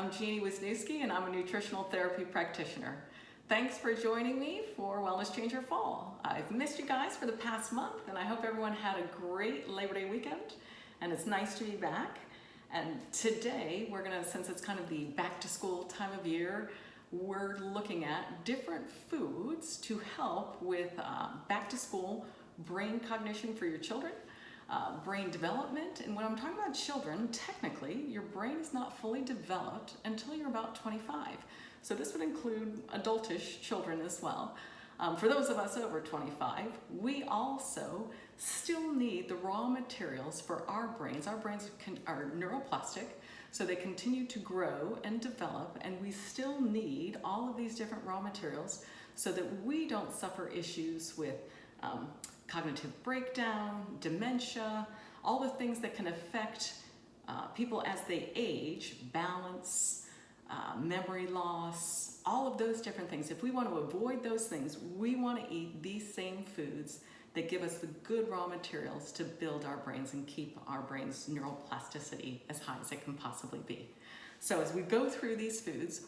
I'm Jeanne Wisniewski and I'm a nutritional therapy practitioner. Thanks for joining me for Wellness Changer Fall. I've missed you guys for the past month and I hope everyone had a great Labor Day weekend and it's nice to be back. And today we're gonna, since it's kind of the back to school time of year, we're looking at different foods to help with back to school brain cognition for your children. Brain development, and when I'm talking about children, technically your brain is not fully developed until you're about 25. So this would include adultish children as well. For those of us over 25, we also still need the raw materials for our brains. Our brains are neuroplastic, so they continue to grow and develop, and we still need all of these different raw materials so that we don't suffer issues with cognitive breakdown, dementia, all the things that can affect people as they age, balance, memory loss, all of those different things. If we want to avoid those things, we want to eat these same foods that give us the good raw materials to build our brains and keep our brain's neuroplasticity as high as it can possibly be. So as we go through these foods,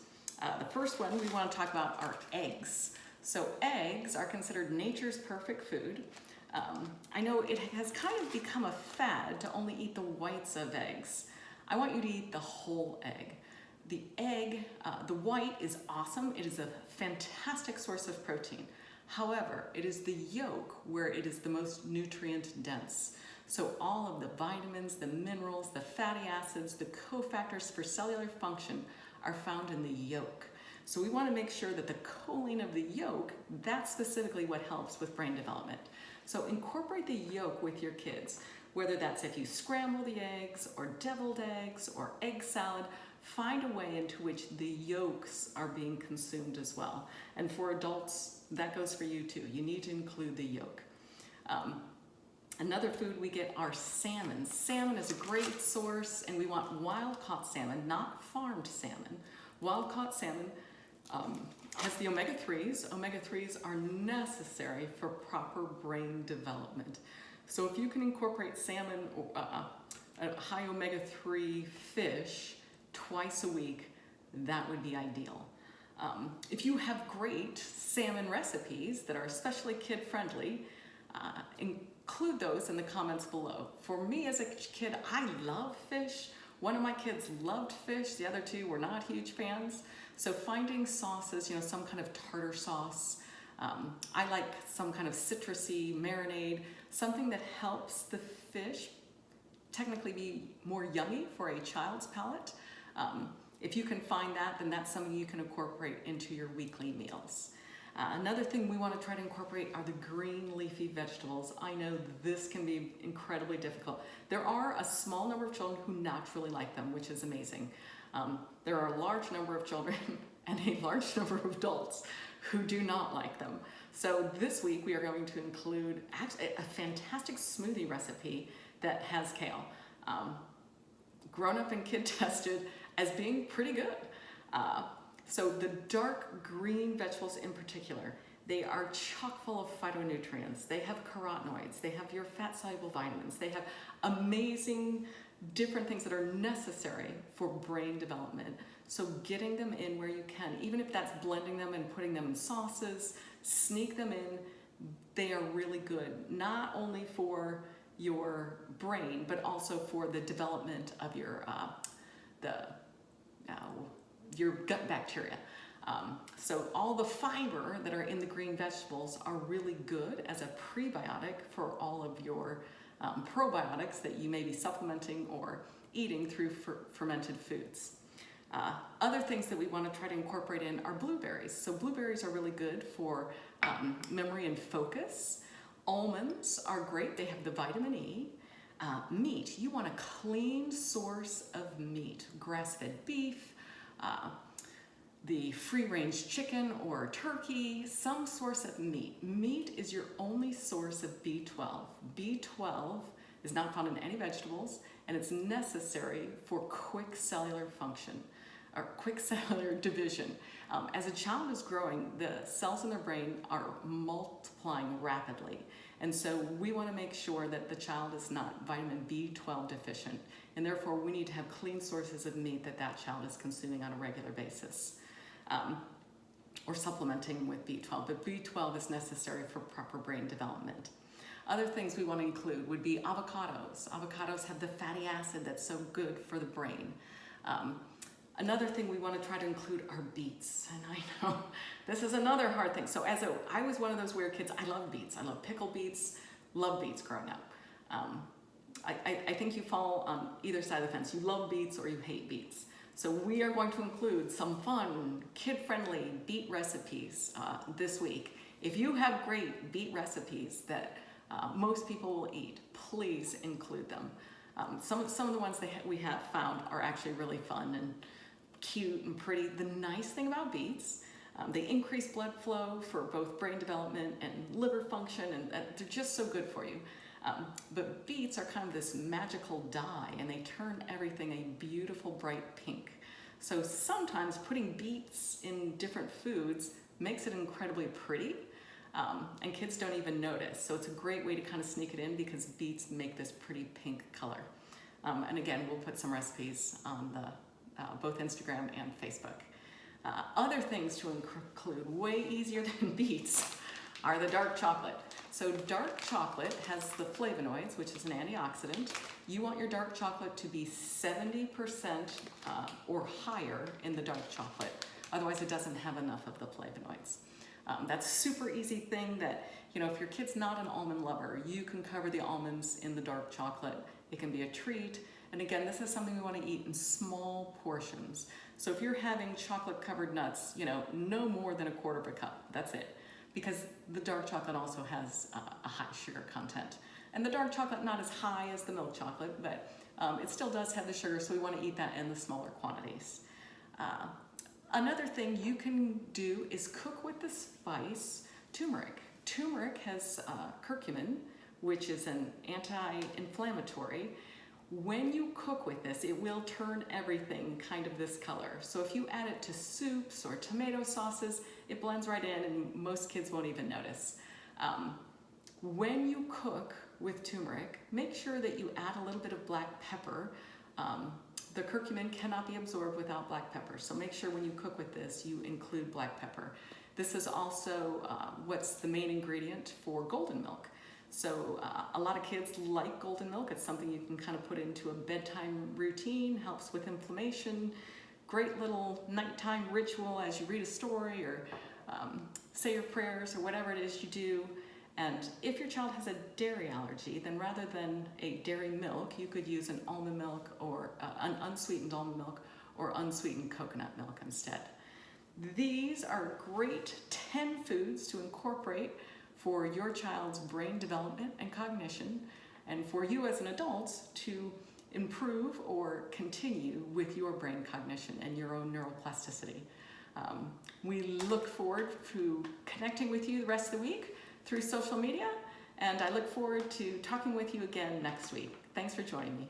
the first one we want to talk about are eggs. So eggs are considered nature's perfect food. I know it has kind of become a fad to only eat the whites of eggs. I want you to eat the whole egg. The egg, the white is awesome. It is a fantastic source of protein. However, it is the yolk where it is the most nutrient dense. So all of the vitamins, the minerals, the fatty acids, the cofactors for cellular function are found in the yolk. So we want to make sure that the choline of the yolk, that's specifically what helps with brain development. So incorporate the yolk with your kids, whether that's if you scramble the eggs or deviled eggs or egg salad, find a way into which the yolks are being consumed as well. And for adults, that goes for you too. You need to include the yolk. Another food we get are salmon. Salmon is a great source, and we want wild-caught salmon, not farmed salmon. Wild-caught salmon has the omega-3s. Omega-3s are necessary for proper brain development. So if you can incorporate salmon, a high omega-3 fish twice a week, that would be ideal. If you have great salmon recipes that are especially kid-friendly, include those in the comments below. For me as a kid, I love fish. One of my kids loved fish, the other two were not huge fans. So finding sauces, some kind of tartar sauce, I like some kind of citrusy marinade, something that helps the fish technically be more yummy for a child's palate. If you can find that, then that's something you can incorporate into your weekly meals. Another thing we want to try to incorporate are the green leafy vegetables. I know this can be incredibly difficult. There are a small number of children who naturally like them, which is amazing. There are a large number of children and a large number of adults who do not like them. So this week we are going to include actually a fantastic smoothie recipe that has kale. Grown up and kid tested as being pretty good. So the dark green vegetables in particular, they are chock full of phytonutrients. They have carotenoids, they have your fat-soluble vitamins, they have amazing different things that are necessary for brain development. So getting them in where you can, even if that's blending them and putting them in sauces, sneak them in, they are really good, not only for your brain, but also for the development of your gut bacteria. So all the fiber that are in the green vegetables are really good as a prebiotic for all of your probiotics that you may be supplementing or eating through fermented foods. Other things that we want to try to incorporate in are blueberries. So blueberries are really good for memory and focus. Almonds are great, they have the vitamin E. Meat, you want a clean source of meat, grass-fed beef, the free-range chicken or turkey, some source of meat. Meat is your only source of B12. B12 is not found in any vegetables, and it's necessary for quick cellular function or quick cellular division. As a child is growing, the cells in their brain are multiplying rapidly. And so we want to make sure that the child is not vitamin B12 deficient. and therefore we need to have clean sources of meat that child is consuming on a regular basis. Or supplementing with B12, but B12 is necessary for proper brain development. Other things we want to include would be avocados. Avocados have the fatty acid that's so good for the brain. Another thing we want to try to include are beets. And I know this is another hard thing. So I was one of those weird kids. I love beets. I love pickled beets, love beets growing up. I think you fall on either side of the fence. You love beets or you hate beets. So we are going to include some fun, kid-friendly beet recipes this week. If you have great beet recipes that most people will eat, please include them. Some of the ones we have found are actually really fun and cute and pretty. The nice thing about beets, they increase blood flow for both brain development and liver function, and they're just so good for you. But beets are kind of this magical dye, and they turn everything a beautiful bright pink. So sometimes putting beets in different foods makes it incredibly pretty, and kids don't even notice. So it's a great way to kind of sneak it in because beets make this pretty pink color. And again, we'll put some recipes on both Instagram and Facebook. Other things to include, way easier than beets, are the dark chocolate. So dark chocolate has the flavonoids, which is an antioxidant. You want your dark chocolate to be 70% or higher in the dark chocolate. Otherwise, it doesn't have enough of the flavonoids. That's a super easy thing that, if your kid's not an almond lover, you can cover the almonds in the dark chocolate. It can be a treat. And again, this is something we want to eat in small portions. So if you're having chocolate covered nuts, no more than 1/4 cup. That's it. Because the dark chocolate also has a high sugar content. And the dark chocolate not as high as the milk chocolate, but it still does have the sugar, so we want to eat that in the smaller quantities. Another thing you can do is cook with the spice turmeric. Turmeric has curcumin, which is an anti-inflammatory. When you cook with this, it will turn everything kind of this color. So if you add it to soups or tomato sauces, it blends right in and most kids won't even notice. When you cook with turmeric, make sure that you add a little bit of black pepper. The curcumin cannot be absorbed without black pepper, so make sure when you cook with this, you include black pepper. This is also what's the main ingredient for golden milk. So a lot of kids like golden milk. It's something you can kind of put into a bedtime routine, helps with inflammation, great little nighttime ritual as you read a story or say your prayers or whatever it is you do. And if your child has a dairy allergy, then rather than a dairy milk, you could use an almond milk or an unsweetened almond milk or unsweetened coconut milk instead. These are great 10 foods to incorporate for your child's brain development and cognition, and for you as an adult to improve or continue with your brain cognition and your own neuroplasticity. We look forward to connecting with you the rest of the week through social media, and I look forward to talking with you again next week. Thanks for joining me.